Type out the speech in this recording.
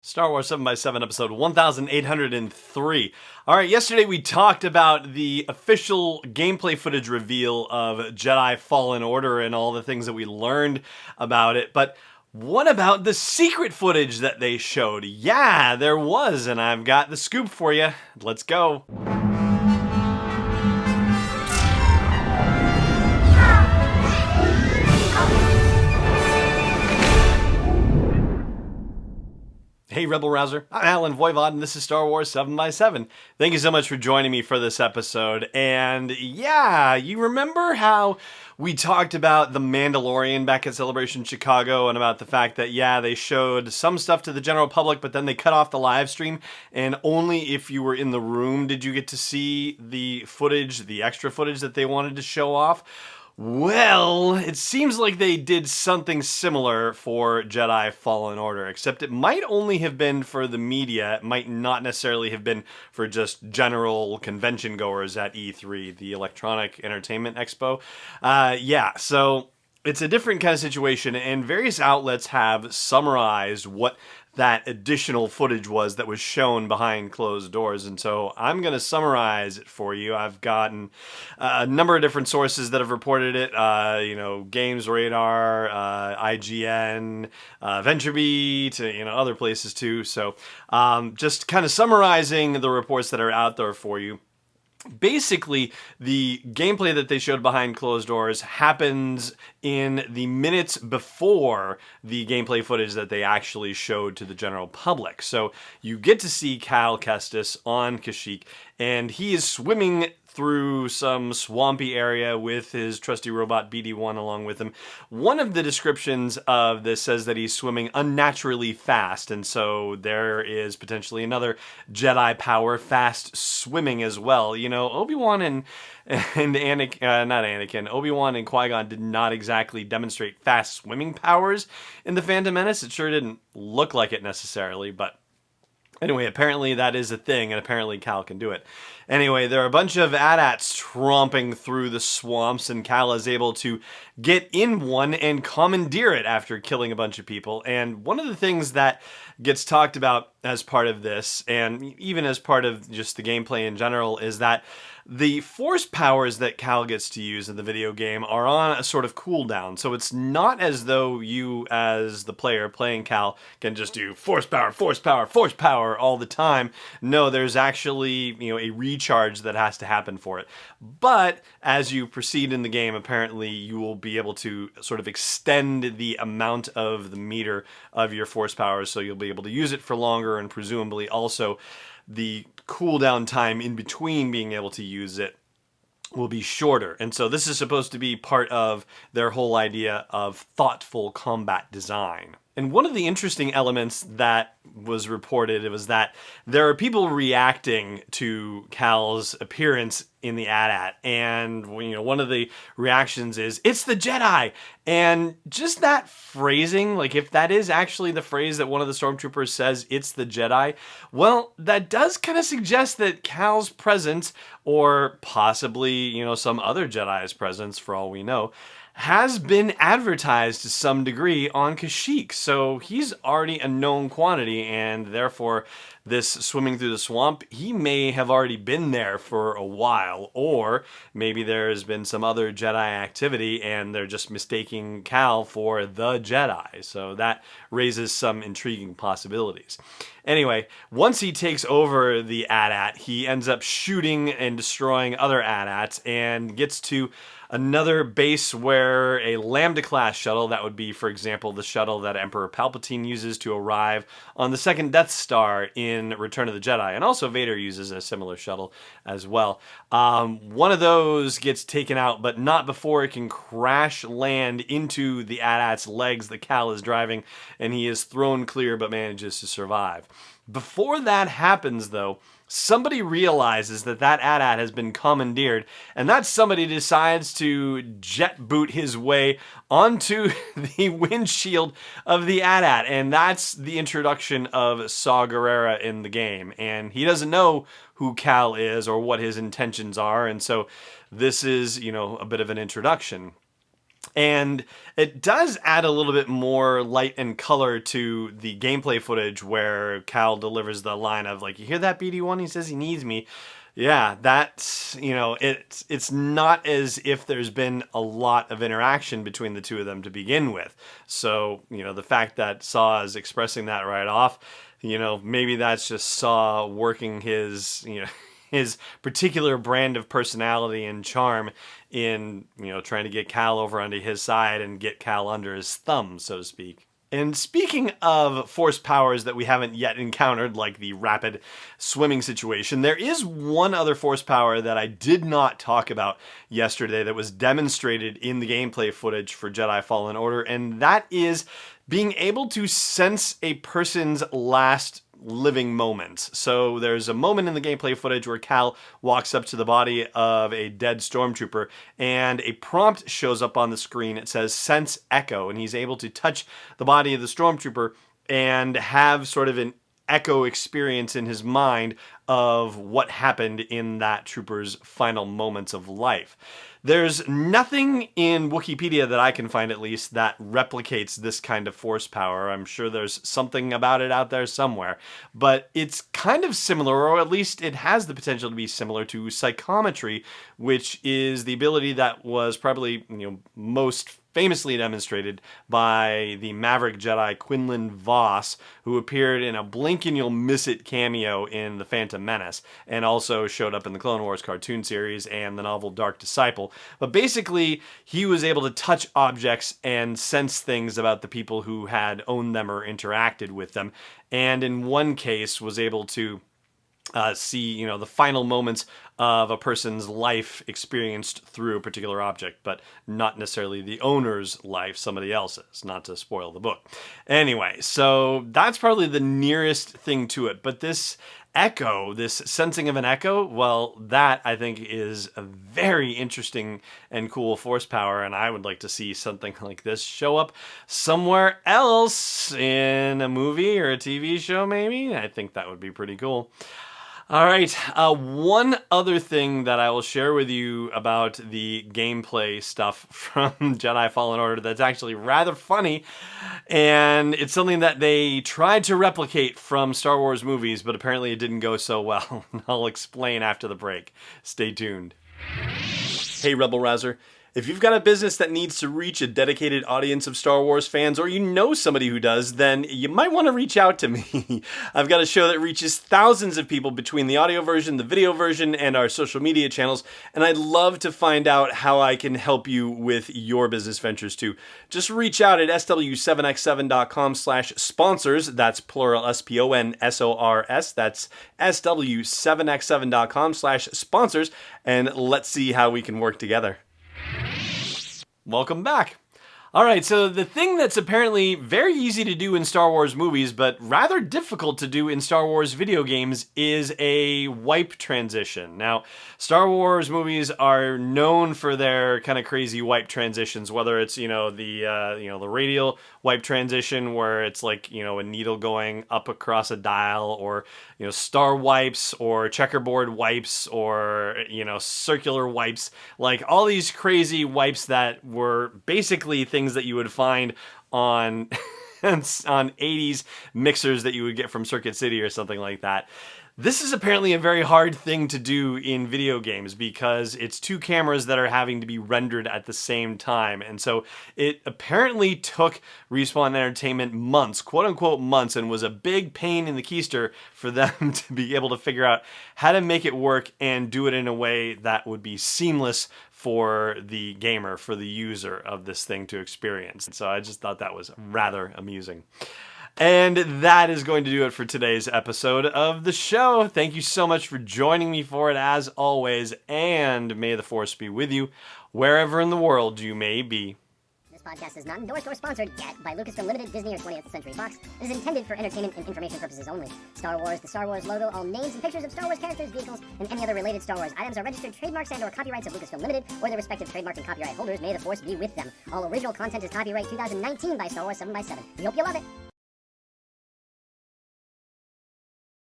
Star Wars 7x7 episode 1803. Alright, yesterday we talked about the official gameplay footage reveal of Jedi Fallen Order and all the things that we learned about it, but what about the secret footage that they showed? Yeah, there was, and I've got the scoop for you. Let's go. Hey Rebel Rouser, I'm Alan Voivod and this is Star Wars 7x7. Thank you so much for joining me for this episode. And yeah, you remember how we talked about The Mandalorian back at Celebration Chicago and about the fact that, yeah, they showed some stuff to the general public, but then they cut off the live stream, and only if you were in the room did you get to see the footage, the extra footage that they wanted to show off. Well, it seems like they did something similar for Jedi Fallen Order, except it might only have been for the media. It might not necessarily have been for just general convention goers at E3, the Electronic Entertainment Expo. So it's a different kind of situation, and various outlets have summarized what that additional footage was that was shown behind closed doors, and so I'm going to summarize it for you. I've gotten a number of different sources that have reported it, Games Radar, IGN, VentureBeat, other places too, so just kind of summarizing the reports that are out there for you. Basically, the gameplay that they showed behind closed doors happens in the minutes before the gameplay footage that they actually showed to the general public. So you get to see Cal Kestis on Kashyyyk, and he is swimming through some swampy area with his trusty robot BD-1 along with him. One of the descriptions of this says that he's swimming unnaturally fast, and so there is potentially another Jedi power, fast swimming as well. Obi-Wan and Obi-Wan and Qui-Gon did not exactly demonstrate fast swimming powers in The Phantom Menace. It sure didn't look like it necessarily, but anyway, apparently that is a thing, and apparently Cal can do it. Anyway, there are a bunch of AT-ATs tromping through the swamps, and Cal is able to get in one and commandeer it after killing a bunch of people. And one of the things that gets talked about as part of this, and even as part of just the gameplay in general, is that the force powers that Cal gets to use in the video game are on a sort of cooldown. So it's not as though you, as the player playing Cal, can just do force power, force power, force power all the time. No, there's actually, a recharge that has to happen for it. But as you proceed in the game, apparently you will be able to sort of extend the amount of the meter of your force powers, so you'll be able to use it for longer, and presumably also the cooldown time in between being able to use it will be shorter. And so this is supposed to be part of their whole idea of thoughtful combat design. And one of the interesting elements that was reported was that there are people reacting to Cal's appearance in the AT-AT, and one of the reactions is, "It's the Jedi!" And just that phrasing, like if that is actually the phrase that one of the stormtroopers says, "It's the Jedi," well, that does kind of suggest that Cal's presence, or possibly, some other Jedi's presence for all we know, has been advertised to some degree on Kashyyyk. So he's already a known quantity, and therefore this swimming through the swamp, he may have already been there for a while, or maybe there has been some other Jedi activity and they're just mistaking Cal for the Jedi. So that raises some intriguing possibilities. Anyway, once he takes over the AT-AT, he ends up shooting and destroying other AT-ATs and gets to another base where a Lambda-class shuttle, that would be, for example, the shuttle that Emperor Palpatine uses to arrive on the second Death Star in Return of the Jedi, and also Vader uses a similar shuttle as well. One of those gets taken out, but not before it can crash land into the AT-AT's legs that Cal is driving, and he is thrown clear but manages to survive. Before that happens, though, somebody realizes that AT-AT has been commandeered, and that somebody decides to jet boot his way onto the windshield of the AT-AT, and that's the introduction of Saw Gerrera in the game. And he doesn't know who Cal is or what his intentions are, and so this is, a bit of an introduction. And it does add a little bit more light and color to the gameplay footage where Cal delivers the line of like, you hear that, BD1? He says he needs me. Yeah, that's, it's not as if there's been a lot of interaction between the two of them to begin with. So, the fact that Saw is expressing that right off, maybe that's just Saw working his, his particular brand of personality and charm in, trying to get Cal over onto his side and get Cal under his thumb, so to speak. And speaking of force powers that we haven't yet encountered, like the rapid swimming situation, there is one other force power that I did not talk about yesterday that was demonstrated in the gameplay footage for Jedi Fallen Order, and that is being able to sense a person's last living moments. So there's a moment in the gameplay footage where Cal walks up to the body of a dead stormtrooper and a prompt shows up on the screen. It says sense echo, and he's able to touch the body of the stormtrooper and have sort of an echo experience in his mind of what happened in that trooper's final moments of life. There's nothing in Wikipedia that I can find, at least, that replicates this kind of force power. I'm sure there's something about it out there somewhere, but it's kind of similar, or at least it has the potential to be similar to psychometry, which is the ability that was probably, most famously demonstrated by the Maverick Jedi Quinlan Voss, who appeared in a blink and you'll miss it cameo in The Phantom Menace, and also showed up in the Clone Wars cartoon series and the novel Dark Disciple. But basically, he was able to touch objects and sense things about the people who had owned them or interacted with them, and in one case was able to see, the final moments of a person's life experienced through a particular object, but not necessarily the owner's life, somebody else's, not to spoil the book. Anyway, so that's probably the nearest thing to it. But this echo, this sensing of an echo, well, that I think is a very interesting and cool force power, and I would like to see something like this show up somewhere else in a movie or a TV show, maybe. I think that would be pretty cool. All right, one other thing that I will share with you about the gameplay stuff from Jedi Fallen Order that's actually rather funny, and it's something that they tried to replicate from Star Wars movies, but apparently it didn't go so well. I'll explain after the break. Stay tuned. Hey, Rebel Rouser. If you've got a business that needs to reach a dedicated audience of Star Wars fans, or you know somebody who does, then you might want to reach out to me. I've got a show that reaches thousands of people between the audio version, the video version, and our social media channels, and I'd love to find out how I can help you with your business ventures too. Just reach out at sw7x7.com/sponsors. That's plural SPONSORS. That's sw7x7.com/sponsors, and let's see how we can work together. Welcome back. All right, so the thing that's apparently very easy to do in Star Wars movies, but rather difficult to do in Star Wars video games, is a wipe transition. Now, Star Wars movies are known for their kind of crazy wipe transitions, whether it's, the radial wipe transition where it's like, a needle going up across a dial, or, star wipes, or checkerboard wipes, or, circular wipes, like all these crazy wipes that were basically things that you would find on on 80s mixers that you would get from Circuit City or something like that. This is apparently a very hard thing to do in video games because it's two cameras that are having to be rendered at the same time. And so it apparently took Respawn Entertainment months, quote unquote months, and was a big pain in the keister for them to be able to figure out how to make it work and do it in a way that would be seamless for the gamer, for the user of this thing to experience. And so I just thought that was rather amusing. And that is going to do it for today's episode of the show. Thank you so much for joining me for it, as always, and may the Force be with you wherever in the world you may be. This podcast is not endorsed or sponsored yet by Lucasfilm Limited, Disney, or 20th Century Fox. It is intended for entertainment and information purposes only. Star Wars, the Star Wars logo, all names and pictures of Star Wars characters, vehicles, and any other related Star Wars items are registered trademarks and/or copyrights of Lucasfilm Limited or their respective trademark and copyright holders. May the Force be with them. All original content is copyright 2019 by Star Wars 7x7. We hope you love it.